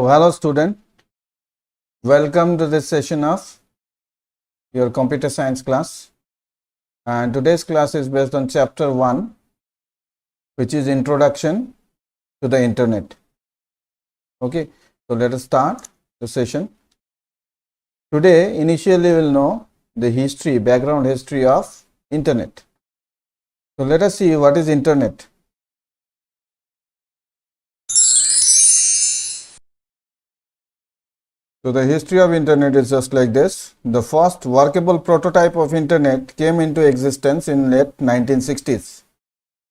So, hello student, welcome to this session of your computer science class, and today's class is based on chapter 1, which is introduction to the internet. Okay, so let us start the session. Today initially we will know the background history of internet. So let us see what is internet. So the history of internet is just like this. The first workable prototype of internet came into existence in late 1960s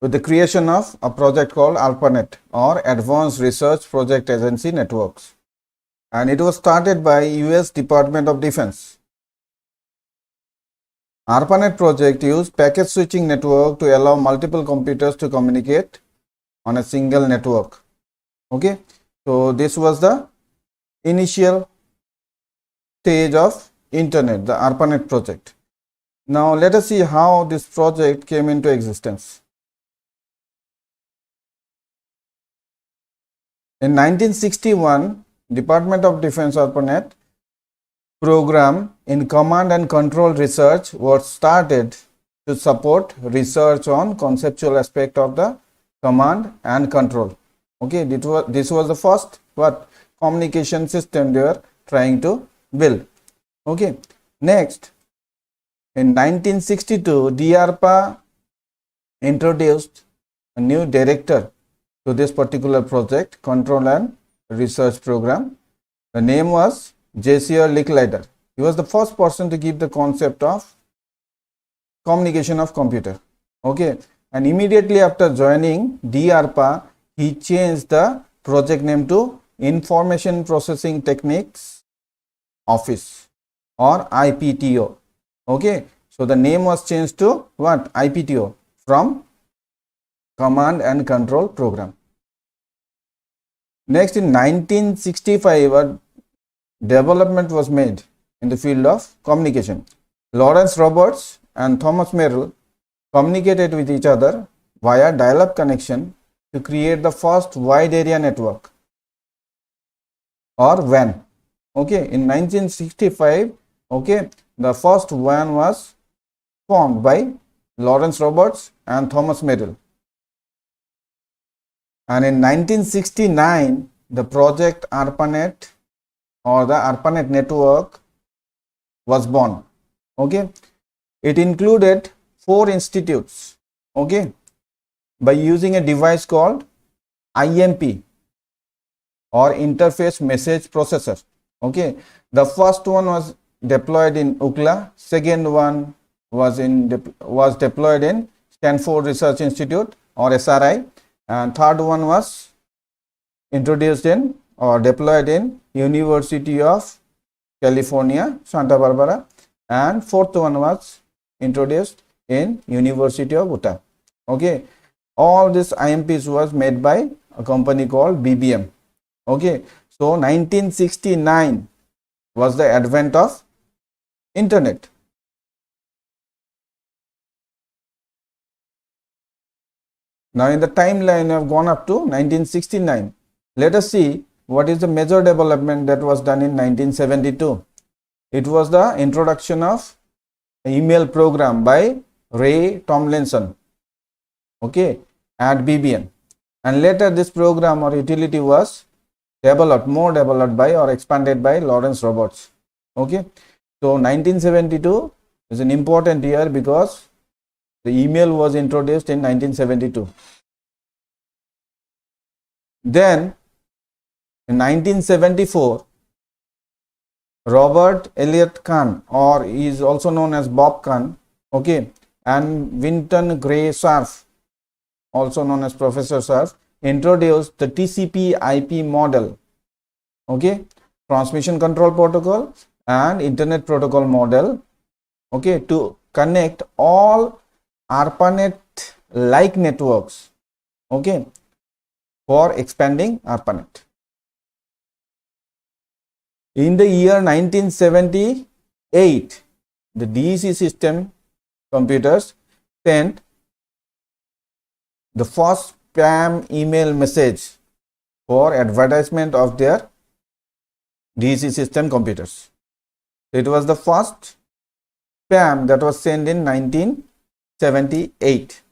with the creation of a project called ARPANET, or Advanced Research Project Agency Networks, and it was started by US Department of Defense. ARPANET project used packet switching network to allow multiple computers to communicate on a single network. Okay, so this was the initial stage of internet, the ARPANET project. Now let us see how this project came into existence. In 1961, Department of Defense ARPANET program in command and control research was started to support research on conceptual aspect of the command and control. Okay, this was the first communication system they were trying to build. Okay, next in 1962, DARPA introduced a new director to this particular project, control and research program. The name was Jasier Licklider. He was the first person to give the concept of communication of computer. Okay, and immediately after joining DARPA, he changed the project name to Information Processing Techniques Office, or IPTO. Okay, so the name was changed to what? IPTO, from Command and Control Program. Next, in 1965, a development was made in the field of communication. Lawrence Roberts and Thomas Merrill communicated with each other via dial-up connection to create the first wide area network, or WAN. Okay, in 1965, okay, the first WAN was formed by Lawrence Roberts and Thomas Merrill. And in 1969, the project ARPANET, or the ARPANET network, was born. Okay, it included 4 institutes. Okay, by using a device called IMP, or Interface Message Processor. Okay, the first one was deployed in UCLA, second one was deployed in Stanford Research Institute, or SRI, and third one was introduced in or deployed in University of California, Santa Barbara, and fourth one was introduced in University of Utah. Okay, all this IMPs was made by a company called BBM. Okay, so 1969 was the advent of internet. Now in the timeline I have gone up to 1969. Let us see what is the major development that was done in 1972. It was the introduction of email program by Ray Tomlinson, okay, at BBM, and later this program or utility was more developed by or expanded by Lawrence Roberts. Okay, so 1972 is an important year because the email was introduced in 1972. Then in 1974, Robert Elliott Kahn, or he is also known as Bob Kahn, okay, and Winton Gray Cerf, also known as Professor Cerf, introduced the TCP/IP model, okay, transmission control protocol and internet protocol model, okay, to connect all ARPANET like networks, okay, for expanding ARPANET. In the year 1978, the DEC system computers sent the first spam email message for advertisement of their DC system computers. It was the first SPAM that was sent in 1978.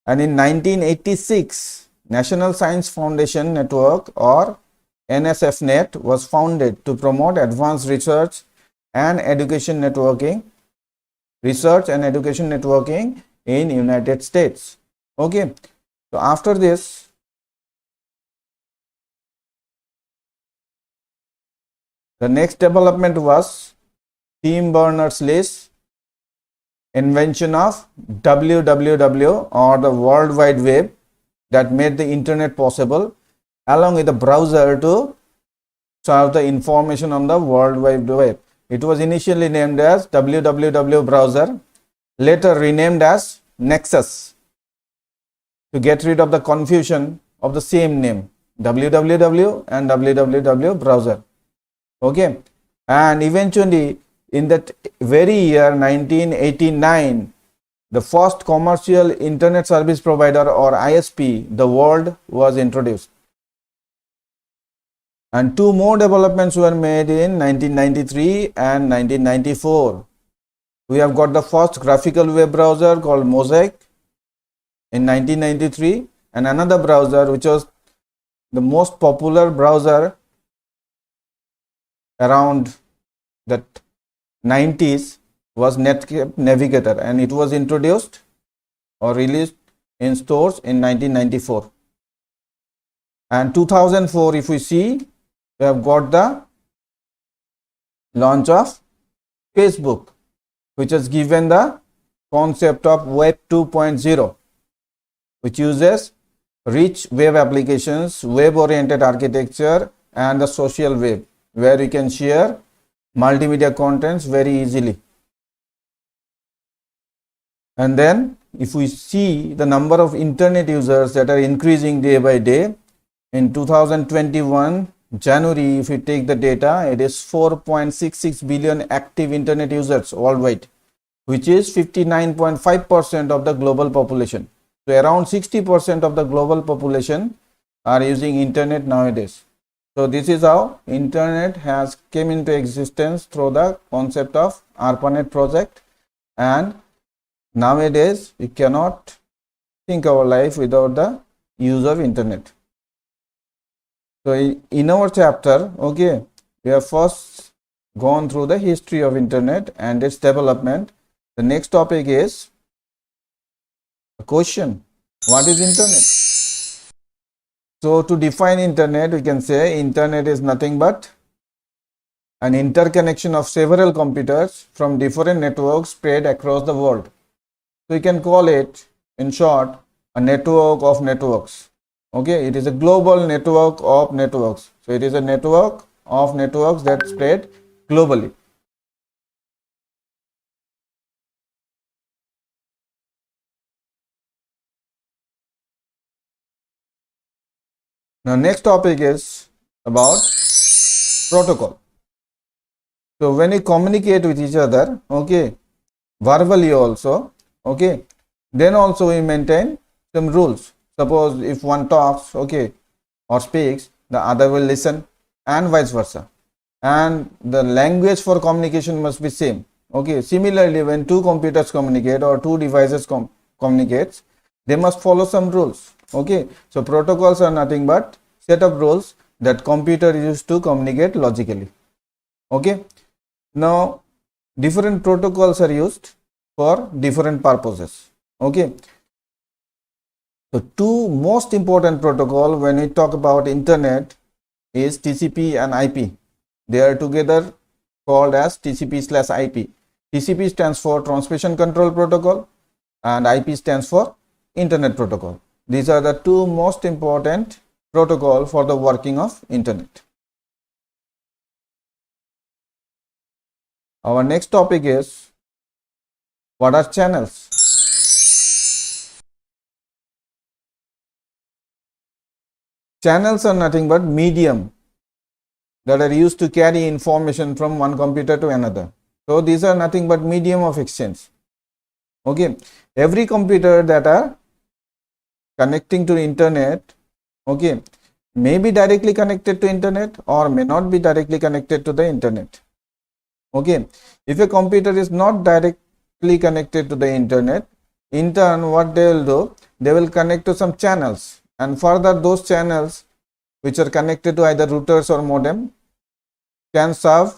And in 1986, National Science Foundation Network, or NSFNet, was founded to promote advanced research and education networking in United States. Okay, so after this, the next development was Tim Berners-Lee's invention of WWW, or the World Wide Web, that made the internet possible, along with a browser to serve the information on the World Wide Web. It was initially named as WWW browser, later renamed as Nexus, to get rid of the confusion of the same name, WWW and WWW browser. Okay, and eventually in that very year 1989, the first commercial internet service provider, or ISP, the world was introduced. And two more developments were made in 1993 and 1994. We have got the first graphical web browser called Mosaic in 1993, and another browser which was the most popular browser around that 90s was Netscape Navigator, and it was introduced or released in stores in 1994. And 2004, if we see, we have got the launch of Facebook, which has given the concept of Web 2.0, which uses rich web applications, web-oriented architecture, and the social web, where you can share multimedia contents very easily. And then if we see the number of internet users that are increasing day by day, in 2021 January, if we take the data, it is 4.66 billion active internet users worldwide, which is 59.5% of the global population. So around 60% of the global population are using internet nowadays. So this is how internet has came into existence through the concept of ARPANET project, and nowadays we cannot think our life without the use of internet. So in our chapter, okay, we have first gone through the history of internet and its development. The next topic is a question: what is internet? So to define internet, we can say internet is nothing but an interconnection of several computers from different networks spread across the world. So you can call it, in short, a network of networks. Okay, it is a global network of networks. So it is a network of networks that spread globally. Now next topic is about protocol. So when we communicate with each other, okay, verbally also, okay, then also we maintain some rules. Suppose if one talks, okay, or speaks, the other will listen, and vice versa. And the language for communication must be same. Okay, similarly, when two computers communicate or two devices communicates, they must follow some rules. Okay, so protocols are nothing but set of rules that computer use to communicate logically. Okay, now different protocols are used for different purposes. Okay, so two most important protocol when we talk about internet is TCP and IP. They are together called as TCP/IP. TCP stands for Transmission Control Protocol and IP stands for Internet Protocol. These are the two most important protocol for the working of internet. Our next topic is, what are channels? Channels are nothing but medium that are used to carry information from one computer to another. So these are nothing but medium of exchange. Okay, every computer that are connecting to the internet, okay, may be directly connected to internet or may not be directly connected to the internet. Okay, if a computer is not directly connected to the internet, in turn what they will do, they will connect to some channels, and further those channels which are connected to either routers or modem can serve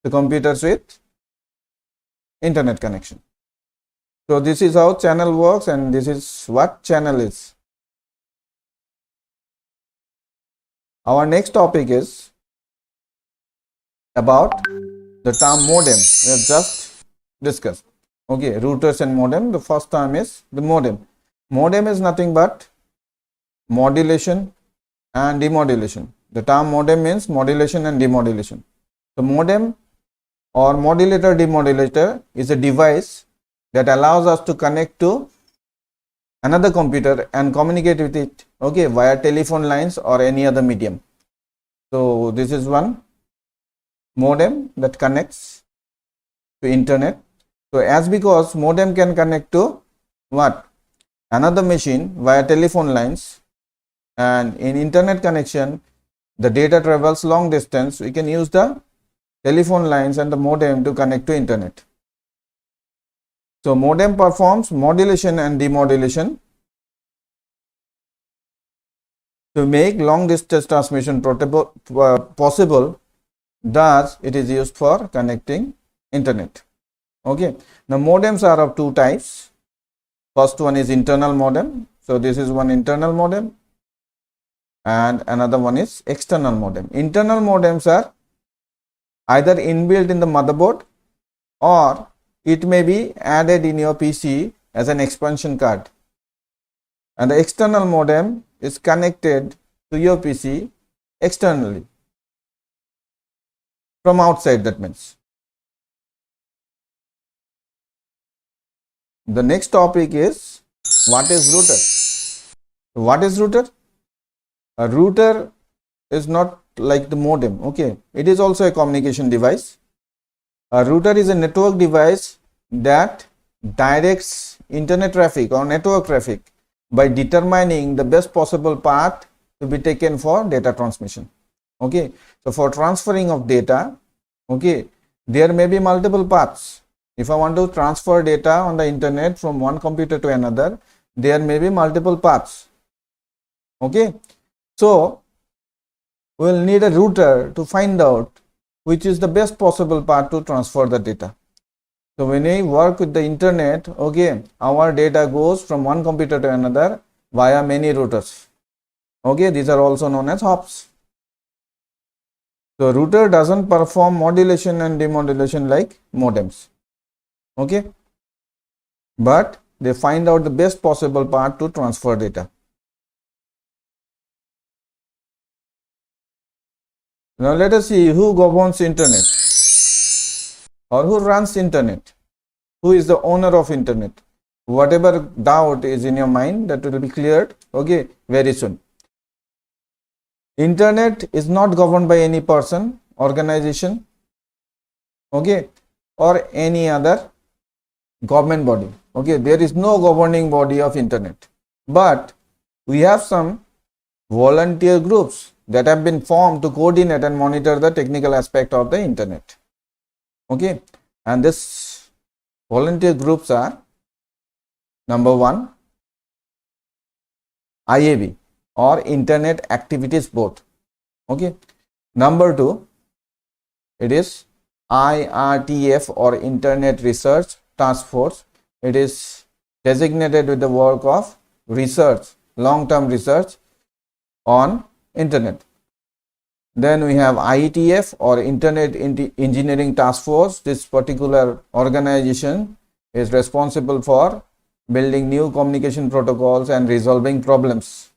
the computers with internet connection. So this is how channel works, and this is what channel is. Our next topic is about the term modem. We have just discussed. Okay, routers and modem. The first term is the modem. Modem is nothing but modulation and demodulation. The term modem means modulation and demodulation. The modem or modulator demodulator is a device that allows us to connect to another computer and communicate with it, okay, via telephone lines or any other medium. So this is one modem that connects to internet. So as because modem can connect to what? Another machine via telephone lines, and in internet connection the data travels long distance, we can use the telephone lines and the modem to connect to internet. So modem performs modulation and demodulation to make long distance transmission possible. Thus it is used for connecting internet. Okay, now modems are of two types. First one is internal modem. So this is one internal modem, and another one is external modem. Internal modems are either inbuilt in the motherboard or it may be added in your PC as an expansion card, and the external modem is connected to your PC externally from outside. That means the next topic is what is router. What is router? A router is not like the modem. Okay, it is also a communication device. A router is a network device that directs internet traffic or network traffic by determining the best possible path to be taken for data transmission. Okay, so for transferring of data, okay, there may be multiple paths. If I want to transfer data on the internet from one computer to another, there may be multiple paths. Okay, so we will need a router to find out which is the best possible path to transfer the data. So when we work with the internet, okay, our data goes from one computer to another via many routers. Okay, these are also known as hops. So router doesn't perform modulation and demodulation like modems. Okay, but they find out the best possible path to transfer data. Now let us see who governs internet or who runs internet, who is the owner of internet. Whatever doubt is in your mind, that will be cleared, okay, very soon. Internet is not governed by any person, organization, okay, or any other government body. Okay, there is no governing body of internet, but we have some volunteer groups that have been formed to coordinate and monitor the technical aspect of the internet. Okay, and this volunteer groups are: number one, IAB or Internet Activities Board. Okay, number two, it is IRTF or Internet Research Task Force. It is designated with the work of research, long-term research on internet. Then we have IETF or Internet Engineering Task Force. This particular organization is responsible for building new communication protocols and resolving problems.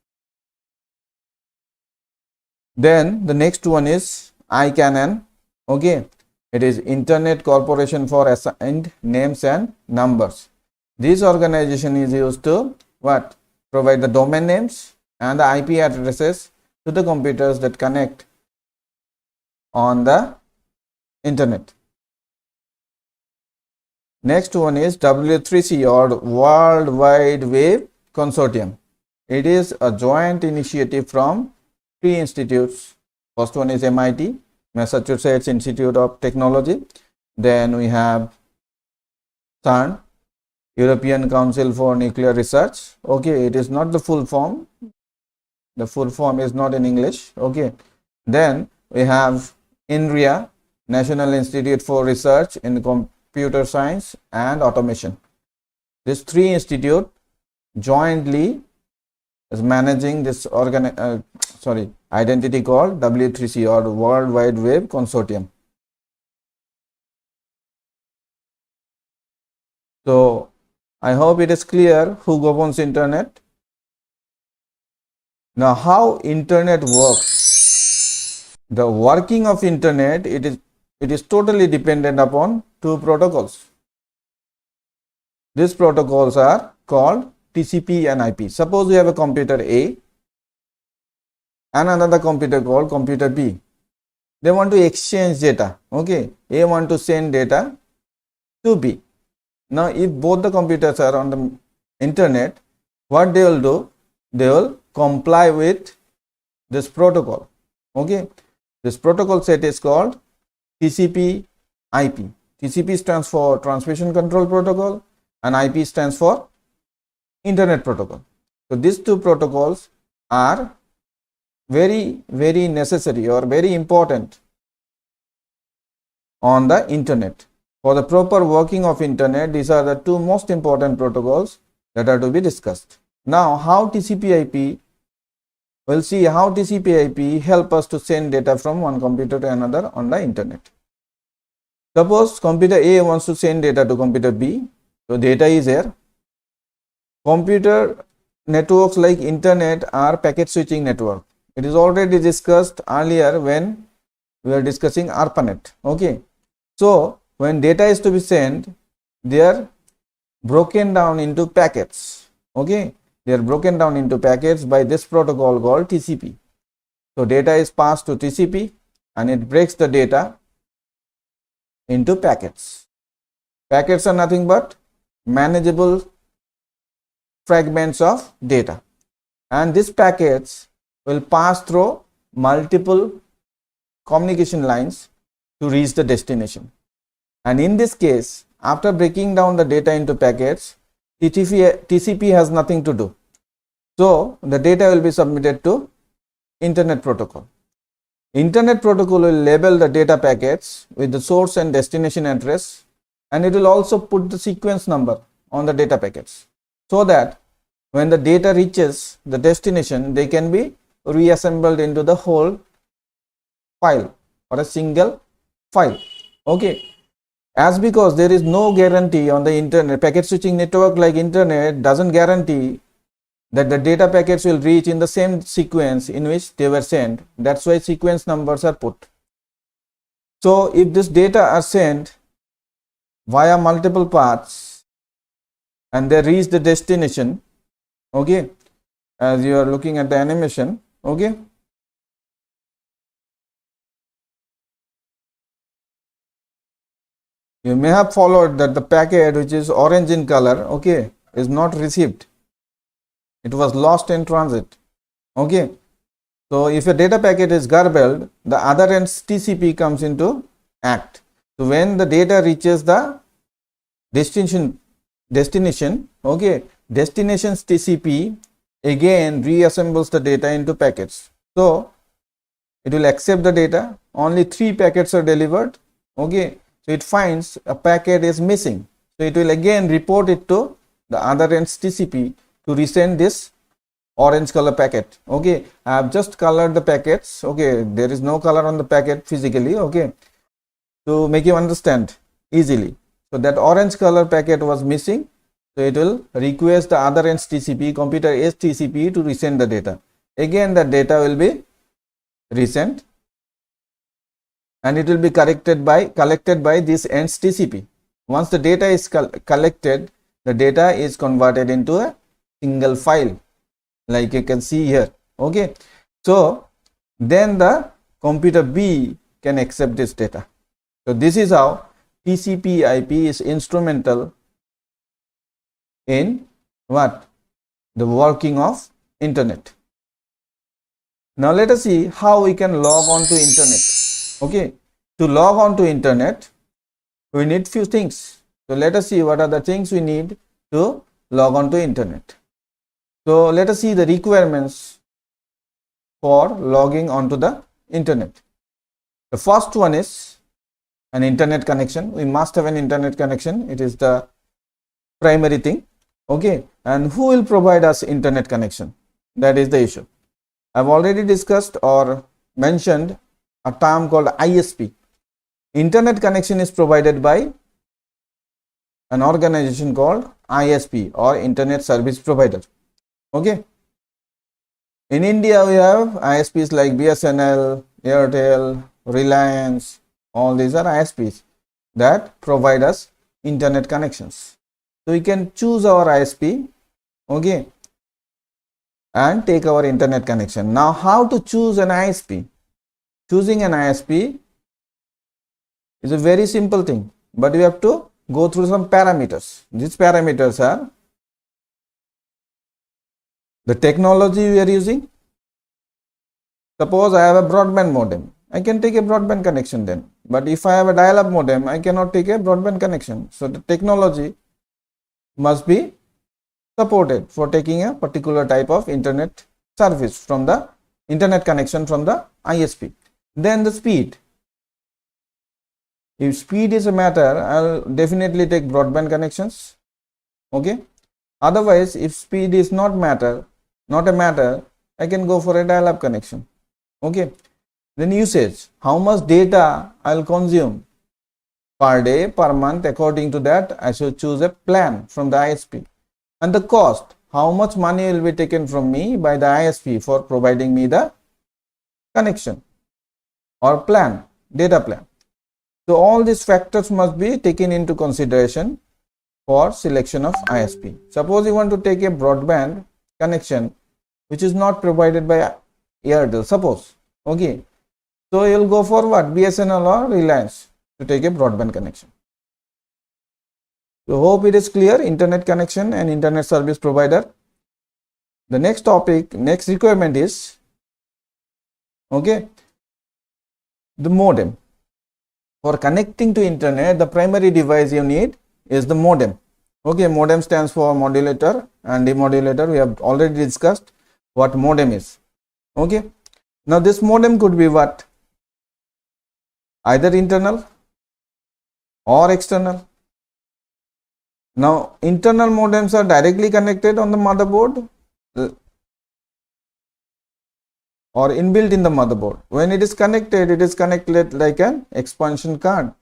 Then the next one is ICANN. Okay, it is Internet Corporation for Assigned Names and Numbers. This organization is used to what? Provide the domain names and the IP addresses to the computers that connect on the internet. Next one is W3C or World Wide Web Consortium. It is a joint initiative from three institutes. First one is MIT, Massachusetts Institute of Technology. Then we have CERN, European Council for Nuclear Research. Okay, it is not the full form. The full form is not in English. Okay. Then we have INRIA, National Institute for Research in Computer Science and Automation. These three institutes jointly is managing this identity called W3C, or World Wide Web Consortium. So I hope it is clear who governs internet. Now, how internet works? The working of internet, it is totally dependent upon two protocols. These protocols are called TCP and IP. Suppose we have a computer A and another computer called computer B. They want to exchange data. Okay, A want to send data to B. Now, if both the computers are on the internet, what they will do? They will comply with this protocol. Okay, this protocol set is called TCP IP. TCP stands for Transmission Control Protocol and IP stands for Internet Protocol. So these two protocols are very necessary or very important on the internet. For the proper working of internet, these are the two most important protocols that are to be discussed. Now, how TCP/IP? We'll see how TCP/IP help us to send data from one computer to another on the internet. Suppose computer A wants to send data to computer B. So data is here. Computer networks like internet are packet switching network. It is already discussed earlier when we are discussing ARPANET. Okay. So when data is to be sent, they are broken down into packets. Okay. They are broken down into packets by this protocol called TCP. So data is passed to TCP and it breaks the data into packets. Packets are nothing but manageable fragments of data, and these packets will pass through multiple communication lines to reach the destination. And in this case, after breaking down the data into packets, TCP has nothing to do. So the data will be submitted to Internet Protocol. Internet Protocol will label the data packets with the source and destination address, and it will also put the sequence number on the data packets, so that when the data reaches the destination, they can be reassembled into the whole file or a single file. Okay. As because there is no guarantee on the internet, packet switching network like internet doesn't guarantee that the data packets will reach in the same sequence in which they were sent. That's why sequence numbers are put. So if this data are sent via multiple paths and they reach the destination, okay, as you are looking at the animation, okay, you may have followed that the packet which is orange in color, okay, is not received. It was lost in transit. Okay. So if a data packet is garbled, the other end's TCP comes into act. So when the data reaches the destination, okay, destination's TCP again reassembles the data into packets. So it will accept the data. Only 3 packets are delivered. Okay. So it finds a packet is missing. So it will again report it to the other end's TCP to resend this orange color packet. Okay, I have just colored the packets. Okay, there is no color on the packet physically. Okay, to make you understand easily. So that orange color packet was missing. So it will request the other end's TCP, computer A's TCP, to resend the data. Again, the data will be resent, and it will be collected by this end's TCP. Once the data is collected, the data is converted into a single file, like you can see here. Okay, so then the computer B can accept this data. So this is how TCP/IP is instrumental in what? The working of internet. Now let us see how we can log on to internet. Okay, to log on to internet, we need few things. So let us see what are the things we need to log on to internet. So let us see the requirements for logging onto the internet. The first one is an internet connection. We must have an internet connection. It is the primary thing. Okay, and who will provide us internet connection? That is the issue. I've already discussed or mentioned a term called ISP. Internet connection is provided by an organization called ISP or Internet Service Provider. Okay. In India, we have ISPs like BSNL, Airtel, Reliance. All these are ISPs that provide us internet connections. So we can choose our ISP, okay, and take our internet connection. Now, how to choose an ISP? Choosing an ISP is a very simple thing, but we have to go through some parameters. These parameters are the technology we are using. Suppose I have a broadband modem, I can take a broadband connection then. But if I have a dial-up modem, I cannot take a broadband connection. So the technology must be supported for taking a particular type of internet service from the internet connection from the ISP. Then the speed. If speed is a matter, I'll definitely take broadband connections. Okay. Otherwise, if speed is not a matter, I can go for a dial-up connection. Okay. Then usage. How much data I'll consume per day, per month. According to that, I should choose a plan from the ISP. And the cost. How much money will be taken from me by the ISP for providing me the connection or plan, data plan. So all these factors must be taken into consideration for selection of ISP. Suppose you want to take a broadband connection which is not provided by Airtel, suppose. Okay. So you will go for what? BSNL or Reliance to take a broadband connection. So hope it is clear, internet connection and internet service provider. The next topic, next requirement is, okay, the modem. For connecting to internet, the primary device you need is the modem. Okay, modem stands for modulator and demodulator. We have already discussed what modem is. Okay. Now this modem could be what? Either internal or external. Now internal modems are directly connected on the motherboard or inbuilt in the motherboard. When it is connected like an expansion card.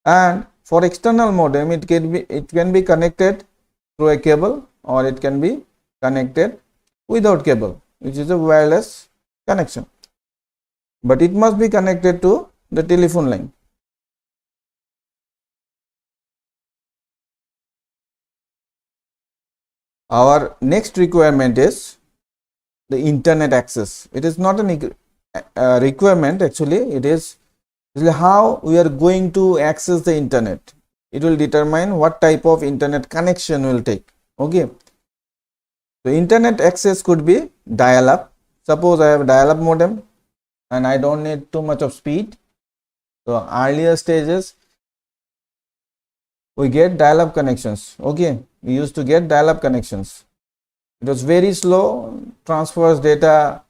And for external modem, it can be connected through a cable or it can be connected without cable, which is a wireless connection. But it must be connected to the telephone line. Our next requirement is the internet access. It is not a requirement actually, it is how we are going to access the internet. It will determine what type of internet connection we will take. Okay. So internet access could be dial-up. Suppose I have a dial-up modem and I don't need too much of speed. So earlier stages we get dial-up connections. Okay, we used to get dial-up connections. It was very slow, transfers data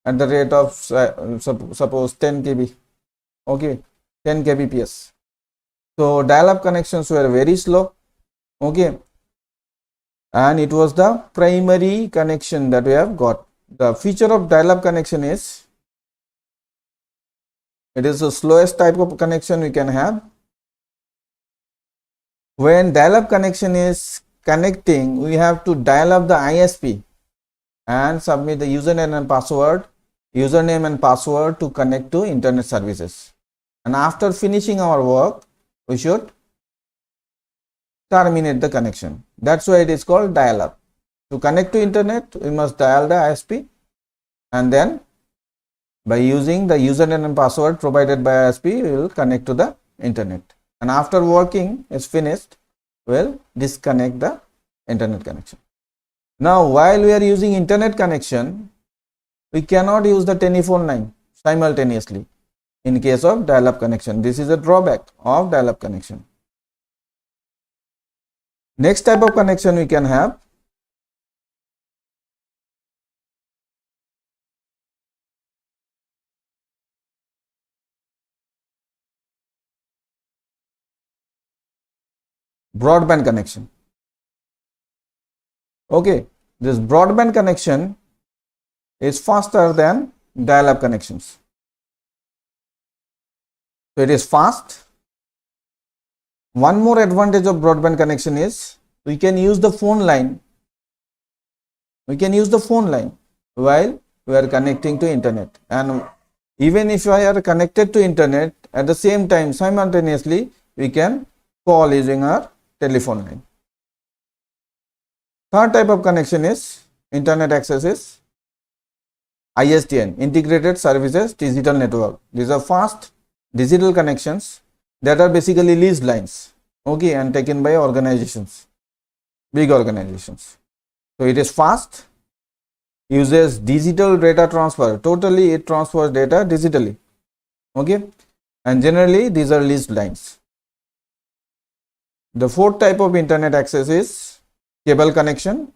at the rate of suppose 10 KB. Okay, 10 kbps. So dial-up connections were very slow. Okay, and it was the primary connection that we have got. The feature of dial-up connection is it is the slowest type of connection we can have. When dial-up connection is connecting, we have to dial up the ISP and submit the username and password to connect to internet services. And after finishing our work, we should terminate the connection. That's why it is called dial-up. To connect to internet, we must dial the ISP and then by using the username and password provided by ISP, we will connect to the internet. And after working is finished, we will disconnect the internet connection. Now, while we are using internet connection, we cannot use the telephone line simultaneously in case of dial-up connection. This is a drawback of dial-up connection. Next type of connection we can have broadband connection. Okay, this broadband connection is faster than dial-up connections. So it is fast. One more advantage of broadband connection is we can use the phone line. We can use the phone line while we are connecting to internet, and even if I are connected to internet, at the same time simultaneously we can call using our telephone line. Third type of connection is internet access is ISDN, Integrated Services Digital Network. These are fast digital connections that are basically leased lines, okay, and taken by organizations, big organizations. So it is fast, uses digital data transfer, totally it transfers data digitally, okay, and generally these are leased lines. The fourth type of internet access is cable connection.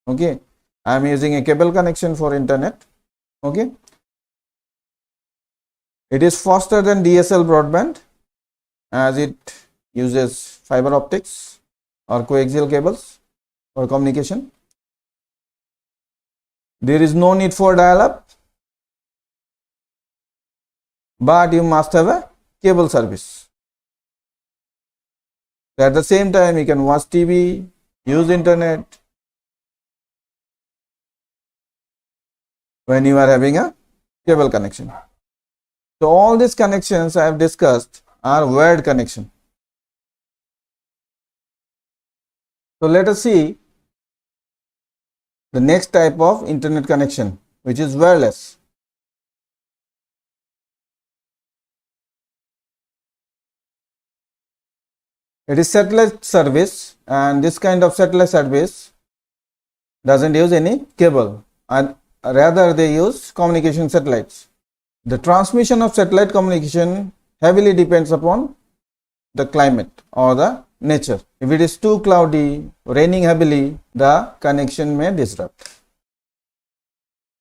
Okay, I am using a cable connection for internet. Okay, it is faster than DSL broadband as it uses fiber optics or coaxial cables for communication. There is no need for dial-up, but you must have a cable service. At the same time, you can watch TV, use internet when you are having a cable connection. So all these connections I have discussed are wired connection. So let us see the next type of internet connection, which is wireless. It is satellite service, and this kind of satellite service doesn't use any cable, and rather they use communication satellites. The transmission of satellite communication heavily depends upon the climate or the nature. If it is too cloudy, raining heavily, the connection may disrupt.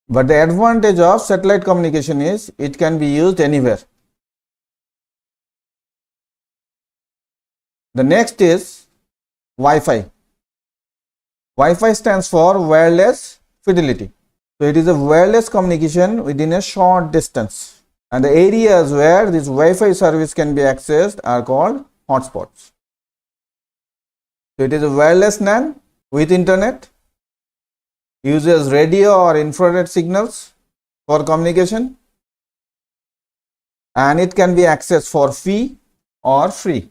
But the advantage of satellite communication is it can be used anywhere. The next is Wi-Fi. Wi-Fi stands for wireless fidelity. So it is a wireless communication within a short distance, and the areas where this Wi-Fi service can be accessed are called hotspots. So it is a wireless LAN with internet, uses radio or infrared signals for communication, and it can be accessed for fee or free.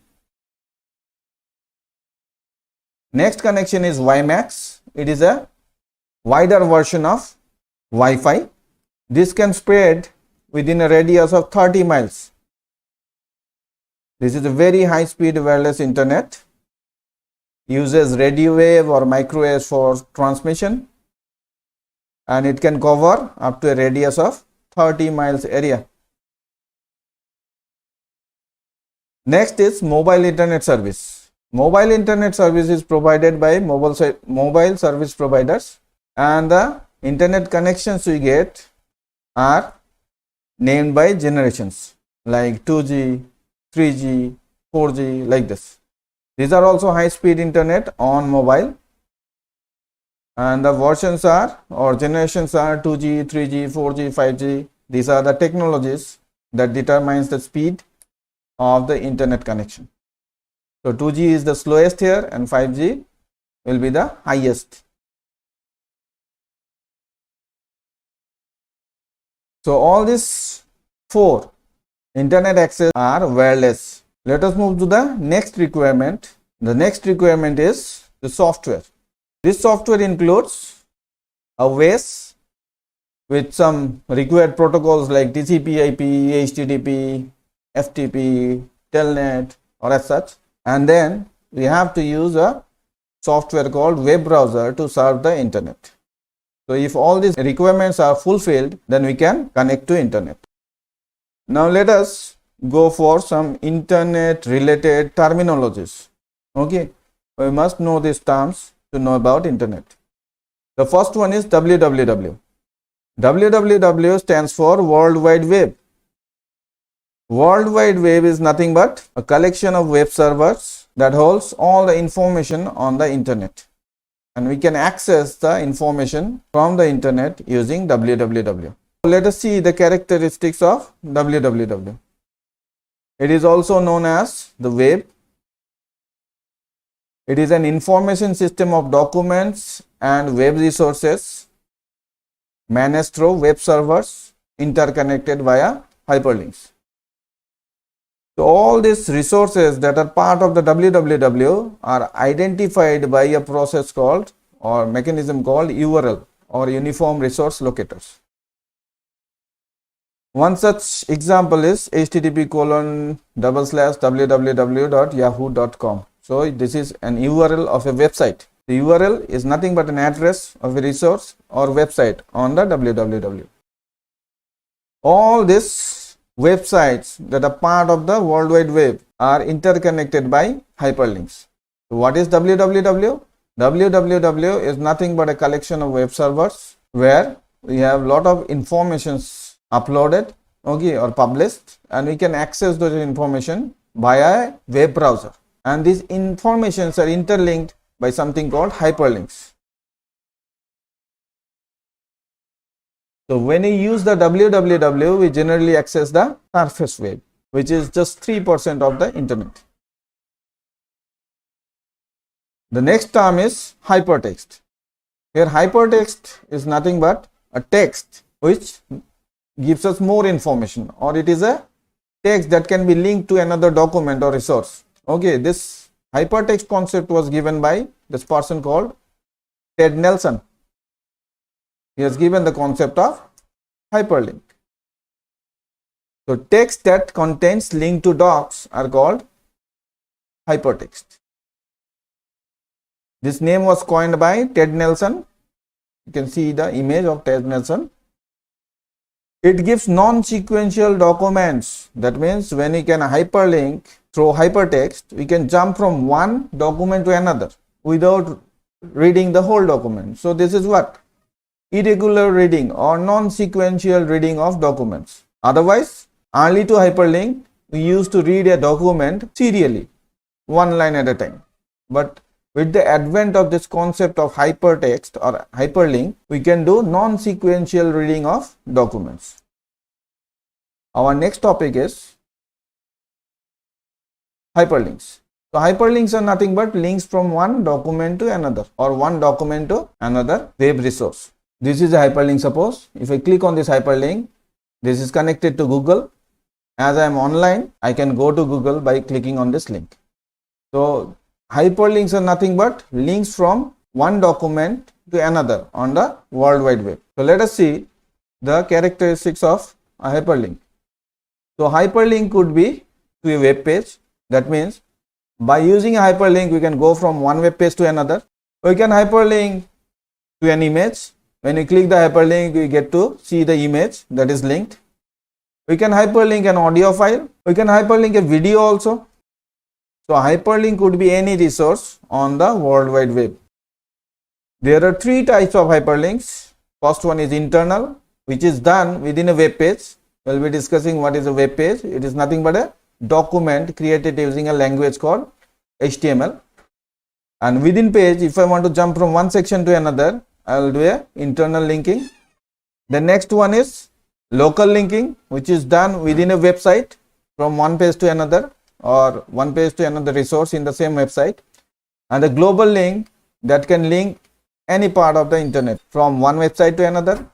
Next connection is WiMAX. It is a wider version of Wi-Fi. This can spread within a radius of 30 miles. This is a very high speed wireless internet, uses radio wave or microwave for transmission, and it can cover up to a radius of 30 miles area. Next is mobile internet service. Mobile internet service is provided by mobile service providers, and the internet connections we get are named by generations like 2G, 3G, 4G, like this. These are also high speed internet on mobile, and the versions are or generations are 2G, 3G, 4G, 5G. These are the technologies that determines the speed of the internet connection. So 2G is the slowest here, and 5G will be the highest. So all these four internet access are wireless. Let us move to the next requirement. The next requirement is the software. This software includes a WAS with some required protocols like TCP/IP, HTTP, FTP, Telnet, or as such. And then we have to use a software called web browser to serve the internet. So if all these requirements are fulfilled, then we can connect to internet. Now let us go for some internet related terminologies. Okay, we must know these terms to know about internet. The first one is www. www stands for World Wide Web. World Wide Web is nothing but a collection of web servers that holds all the information on the internet, and we can access the information from the internet using www. Let us see the characteristics of www. It is also known as the web. It is an information system of documents and web resources managed through web servers interconnected via hyperlinks. So all these resources that are part of the www are identified by a process called or mechanism called URL or Uniform Resource Locators. One such example is http://www.yahoo.com. So this is an URL of a website. The URL is nothing but an address of a resource or website on the www. All these websites that are part of the World Wide Web are interconnected by hyperlinks. So what is www? www is nothing but a collection of web servers where we have lot of informations uploaded, okay, or published, and we can access those information via a web browser, and these informations are interlinked by something called hyperlinks. So when we use the www, we generally access the surface web, which is just 3% of the internet. The next term is hypertext. Here hypertext is nothing but a text which gives us more information, or it is a text that can be linked to another document or resource. Okay, this hypertext concept was given by this person called Ted Nelson. He has given the concept of hyperlink. So text that contains link to docs are called hypertext. This name was coined by Ted Nelson. You can see the image of Ted Nelson. It gives non-sequential documents. That means when we can hyperlink through hypertext, we can jump from one document to another without reading the whole document. So this is what? Irregular reading or non-sequential reading of documents. Otherwise, early to hyperlink, we used to read a document serially, one line at a time. But with the advent of this concept of hypertext or hyperlink, we can do non-sequential reading of documents. Our next topic is hyperlinks. So hyperlinks are nothing but links from one document to another or one document to another web resource. This is a hyperlink. Suppose if I click on this hyperlink, this is connected to Google. As I am online, I can go to Google by clicking on this link. So hyperlinks are nothing but links from one document to another on the World Wide Web. So let us see the characteristics of a hyperlink. So hyperlink could be to a web page. That means by using a hyperlink, we can go from one web page to another. We can hyperlink to an image. When you click the hyperlink, we get to see the image that is linked. We can hyperlink an audio file. We can hyperlink a video also. So hyperlink could be any resource on the World Wide Web. There are three types of hyperlinks. First one is internal, which is done within a web page. We'll be discussing what is a web page. It is nothing but a document created using a language called HTML. And within page, if I want to jump from one section to another, I will do a internal linking. The next one is local linking, which is done within a website from one page to another or one page to another resource in the same website. And the global link that can link any part of the internet from one website to another,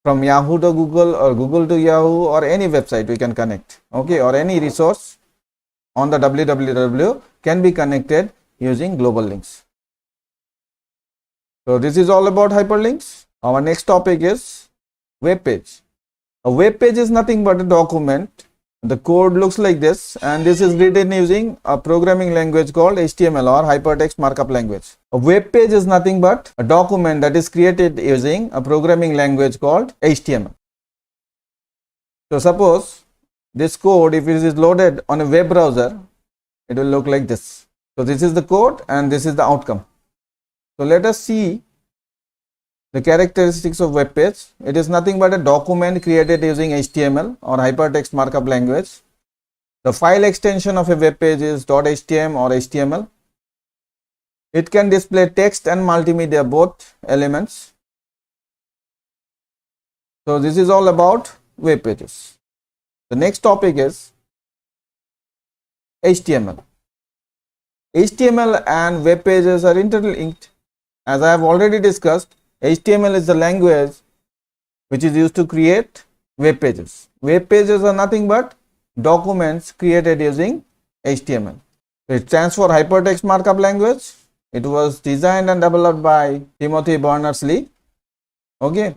from Yahoo to Google or Google to Yahoo, or any website we can connect, okay, or any resource on the www can be connected using global links. So this is all about hyperlinks. Our next topic is web page. A web page is nothing but a document The code looks like this, and this is written using a programming language called HTML or Hypertext Markup Language. A web page is nothing but a document that is created using a programming language called HTML. So suppose this code, if it is loaded on a web browser, it will look like this. So this is the code and this is the outcome. So let us see the characteristics of web page. It is nothing but a document created using HTML or Hypertext Markup Language. The file extension of a web page is .htm or HTML. It can display text and multimedia, both elements. So this is all about web pages. The next topic is HTML. HTML and web pages are interlinked. As I have already discussed, HTML is the language which is used to create web pages. Web pages are nothing but documents created using HTML. It stands for Hypertext Markup Language. It was designed and developed by Timothy Berners-Lee. Okay,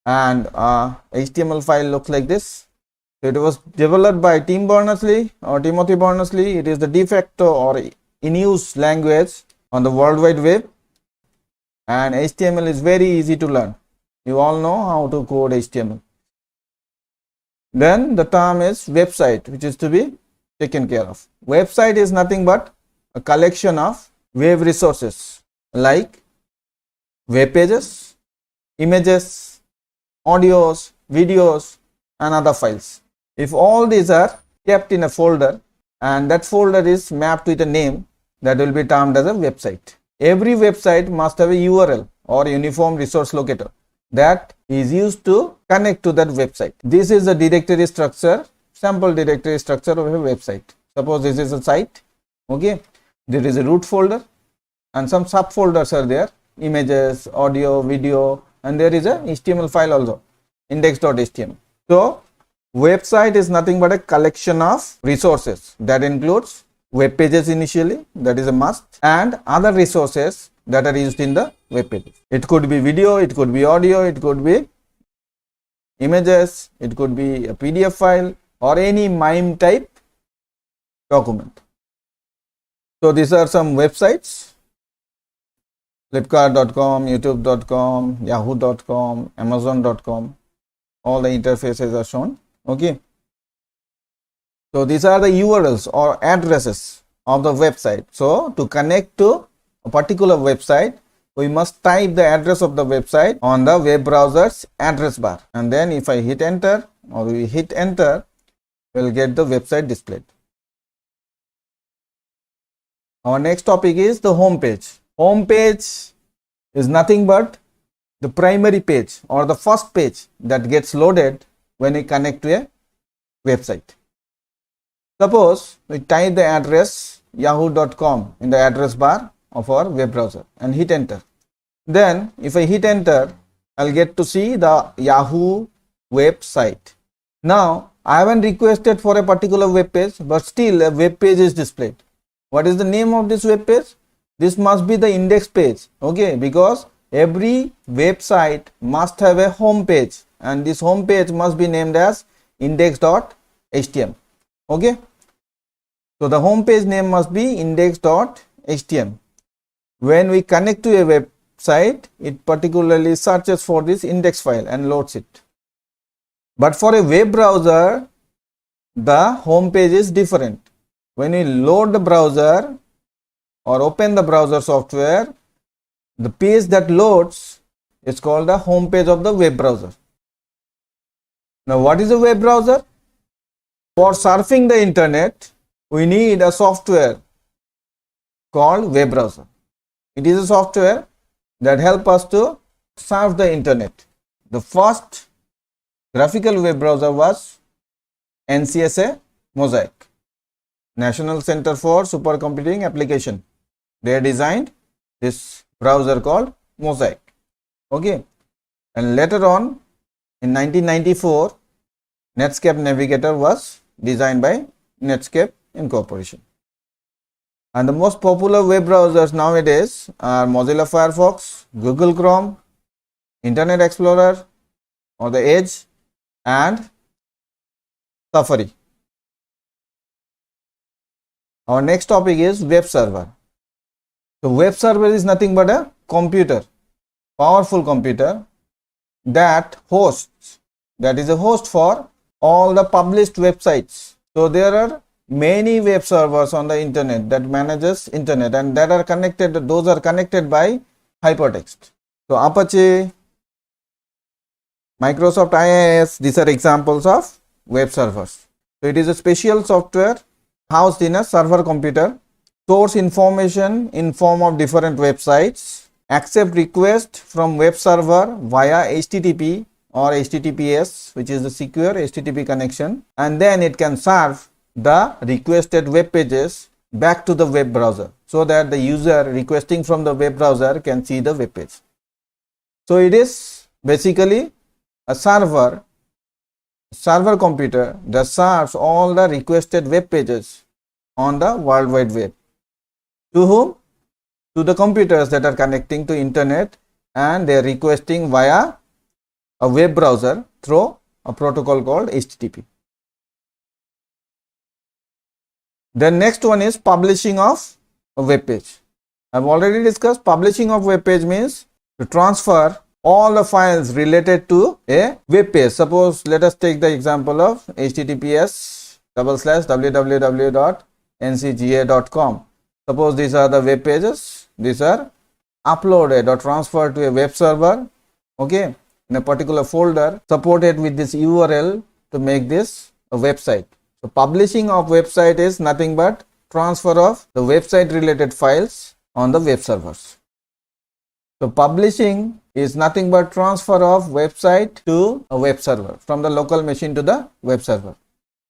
and HTML file looks like this. So it was developed by Tim Berners-Lee or Timothy Berners-Lee. It is the de facto or in use language on the World Wide Web. And HTML is very easy to learn. You all know how to code HTML. Then the term is website, which is to be taken care of. Website is nothing but a collection of web resources like web pages, images, audios, videos, and other files. If all these are kept in a folder and that folder is mapped with a name, that will be termed as a website. Every website must have a URL or uniform resource locator that is used to connect to that website. This is the directory structure, sample directory structure of a website. Suppose this is a site. Okay, there is a root folder and some subfolders are there, images, audio, video, and there is a HTML file also, index.html. So website is nothing but a collection of resources that includes web pages initially, that is a must, and other resources that are used in the web pages. It could be video, it could be audio, it could be images, it could be a PDF file or any MIME type document. So these are some websites: Flipkart.com, YouTube.com, Yahoo.com, Amazon.com. All the interfaces are shown. Okay. So these are the URLs or addresses of the website. So to connect to a particular website, we must type the address of the website on the web browser's address bar. And then if I hit enter or we hit enter, we will get the website displayed. Our next topic is the home page. Home page is nothing but the primary page or the first page that gets loaded when we connect to a website. Suppose we type the address yahoo.com in the address bar of our web browser and hit enter. Then if I hit enter, I'll get to see the Yahoo website. Now I haven't requested for a particular web page, but still a web page is displayed. What is the name of this web page? This must be the index page. Okay, because every website must have a home page and this home page must be named as index.html. Okay, so the home page name must be index.html. When we connect to a website, it particularly searches for this index file and loads it. But for a web browser, the home page is different. When we load the browser or open the browser software, the page that loads is called the home page of the web browser. Now what is a web browser? For surfing the internet, we need a software called web browser. It is a software that helps us to surf the internet. The first graphical web browser was NCSA Mosaic, National Center for Supercomputing Application. They designed this browser called Mosaic. Okay, and later on in 1994, Netscape Navigator was designed by Netscape Incorporation. And the most popular web browsers nowadays are Mozilla Firefox, Google Chrome, Internet Explorer or the Edge and Safari. Our next topic is web server. So web server is nothing but a computer, powerful computer that hosts, that is a host for all the published websites. So there are many web servers on the internet that manages internet, and that are connected, those are connected by hypertext. So Apache, Microsoft IIS, these are examples of web servers. So it is a special software housed in a server computer, stores information in form of different websites, accept request from web server via HTTP or HTTPS, which is the secure HTTP connection, and then it can serve the requested web pages back to the web browser, so that the user requesting from the web browser can see the web page. So it is basically a server computer that serves all the requested web pages on the World Wide Web. To whom? To the computers that are connecting to internet, and they are requesting via a web browser through a protocol called HTTP. The next one is publishing of a web page. I have already discussed publishing of web page means to transfer all the files related to a web page. Suppose let us take the example of https://www.ncga.com. Suppose these are the web pages. These are uploaded or transferred to a web server, okay, in a particular folder supported with this URL to make this a website. So publishing of website is nothing but transfer of the website related files on the web servers. So publishing is nothing but transfer of website to a web server, from the local machine to the web server.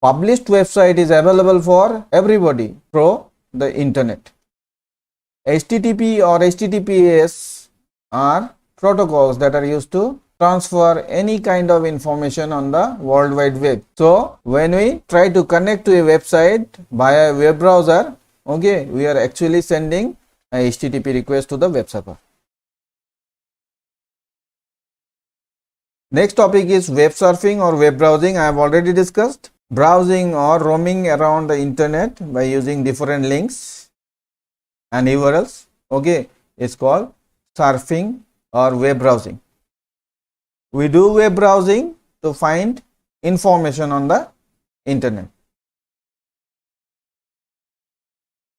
Published website is available for everybody through the internet. HTTP or HTTPS are protocols that are used to transfer any kind of information on the World Wide Web. So when we try to connect to a website via a web browser, okay, we are actually sending a HTTP request to the web server. Next topic is web surfing or web browsing. I have already discussed. Browsing or roaming around the internet by using different links and URLs, okay, it's called surfing or web browsing. We do web browsing to find information on the internet.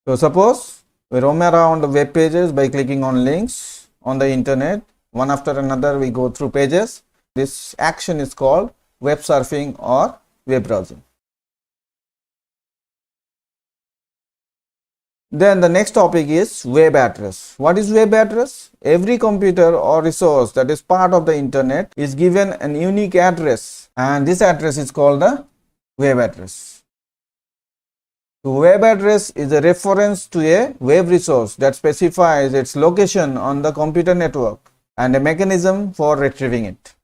So suppose we roam around the web pages by clicking on links on the internet, one after another we go through pages. This action is called web surfing or web browsing. Then the next topic is web address. What is web address? Every computer or resource that is part of the internet is given an unique address, and this address is called the web address. The web address is a reference to a web resource that specifies its location on the computer network and a mechanism for retrieving it.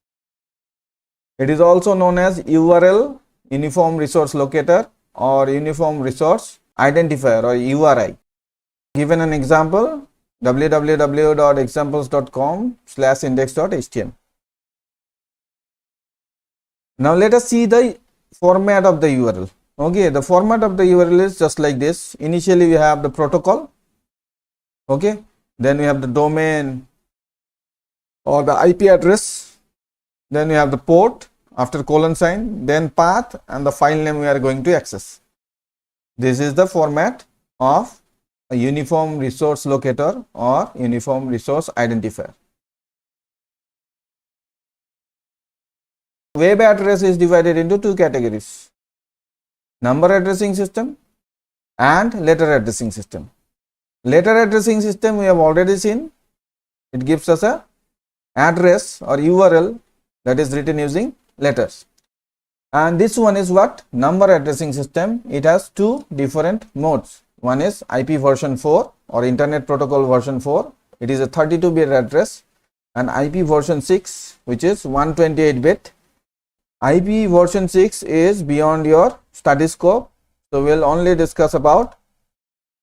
It is also known as URL, Uniform Resource Locator, or Uniform Resource Identifier, or URI. Given an example, www.examples.com/index.html. Now let us see the format of the URL. Okay, the format of the URL is just like this. Initially we have the protocol, okay, then we have the domain or the IP address, then we have the port after colon sign, then path and the file name we are going to access. This is the format of a uniform resource locator or uniform resource identifier. Web address is divided into two categories: number addressing system and letter addressing system. Letter addressing system we have already seen. It gives us a address or URL that is written using letters. And this one is what? Number addressing system. It has two different modes. One is IP version 4 or Internet Protocol version 4. It is a 32-bit address, and IP version 6, which is 128-bit. IP version 6 is beyond your study scope, so we will only discuss about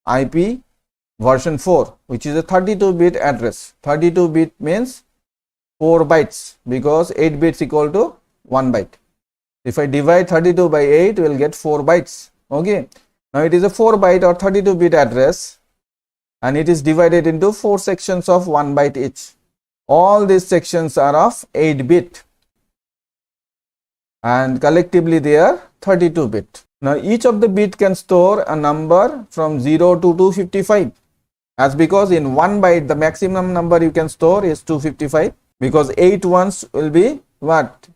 IP version 4, which is a 32-bit address. 32-bit means 4 bytes, because 8 bits equal to 1 byte. If I divide 32 by 8, we will get 4 bytes. Okay. Now it is a 4 byte or 32 bit address, and it is divided into 4 sections of 1 byte each. All these sections are of 8 bit and collectively they are 32 bit. Now each of the bit can store a number from 0 to 255, as because in 1 byte the maximum number you can store is 255, because 8 ones will be what?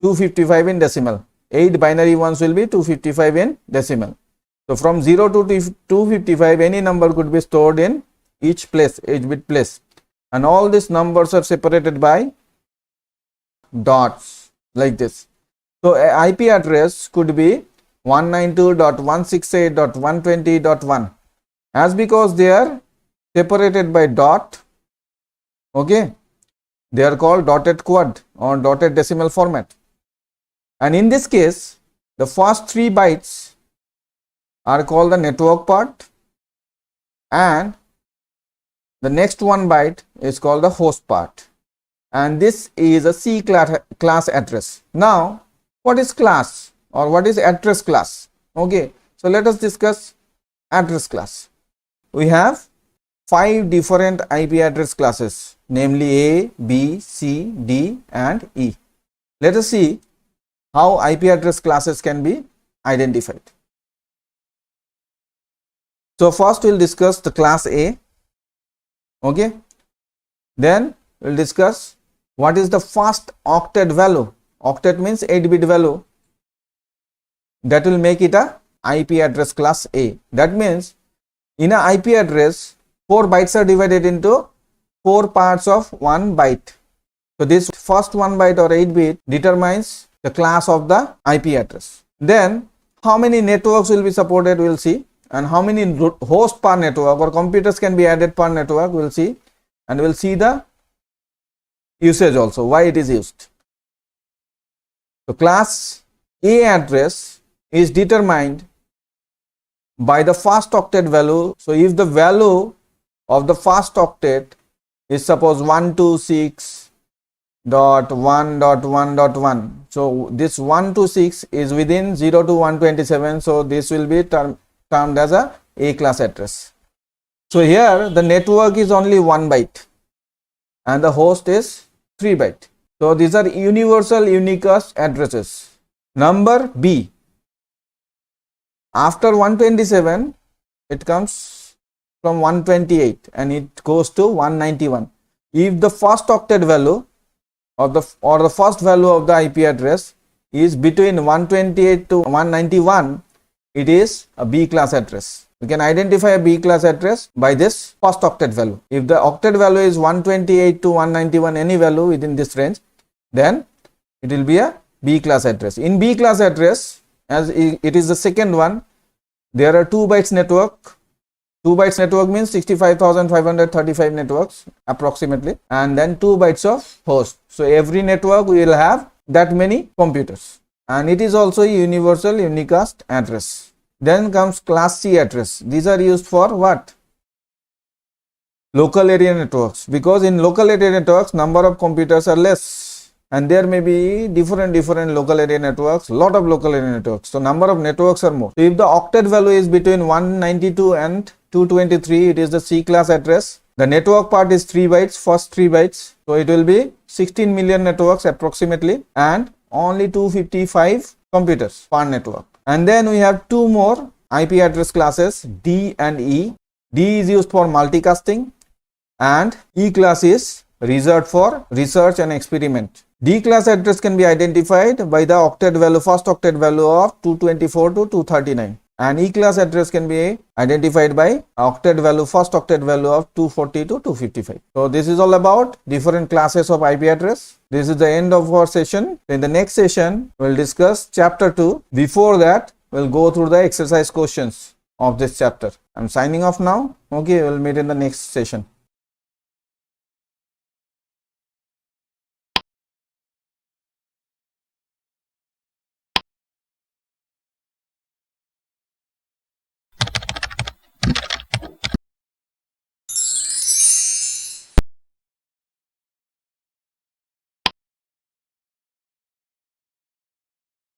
255 in decimal. 8 binary ones will be 255 in decimal. So from 0 to 255 any number could be stored in each place, each bit place, and all these numbers are separated by dots like this. So a IP address could be 192.168.120.1, as because they are separated by dot, okay, they are called dotted quad or dotted decimal format. And in this case the first 3 bytes are called the network part, and the next 1 byte is called the host part, and this is a C class address. Now what is class or what is address class? Okay, so let us discuss address class. We have 5 different IP address classes, namely A, B, C, D and E. Let us see how IP address classes can be identified. So first we will discuss the class A, okay, then we will discuss what is the first octet value. Octet means 8-bit value, that will make it a IP address class A. That means in a IP address 4 bytes are divided into 4 parts of 1 byte. So this first 1 byte or 8-bit determines the class of the IP address. Then how many networks will be supported, we will see, and how many hosts per network or computers can be added per network, we will see, and we will see the usage also, why it is used. So class A address is determined by the first octet value. So if the value of the first octet is suppose 126.1.1.1, so this 126 is within 0 to 127, so this will be termed as a class address. So here the network is only 1 byte and the host is 3 byte. So these are universal unicast addresses. Number B, after 127 it comes from 128 and it goes to 191. If the first octet value of the first value of the IP address is between 128 to 191, it is a B class address. We can identify a B class address by this first octet value. If the octet value is 128 to 191, any value within this range, then it will be a B class address. In B class address, as it is the second one, there are 2 bytes network. 2 bytes network means 65,535 networks approximately, and then 2 bytes of host. So every network will have that many computers, and it is also a universal unicast address. Then comes class C address. These are used for what? Local area networks, because in local area networks number of computers are less and there may be different local area networks, lot of local area networks, so number of networks are more. So if the octet value is between 192 and 223, it is the C class address. The network part is 3 bytes, first 3 bytes, so it will be 16 million networks approximately, and only 255 computers per network. And then we have 2 more IP address classes, D and E. D is used for multicasting and E class is reserved for research and experiment. D class address can be identified by the octet value, first octet value of 224 to 239, and E class address can be identified by octet value, first octet value of 240 to 255. So this is all about different classes of IP address. This is the end of our session. In the next session, we will discuss chapter 2. Before that, we will go through the exercise questions of this chapter. I am signing off now. Okay, we will meet in the next session.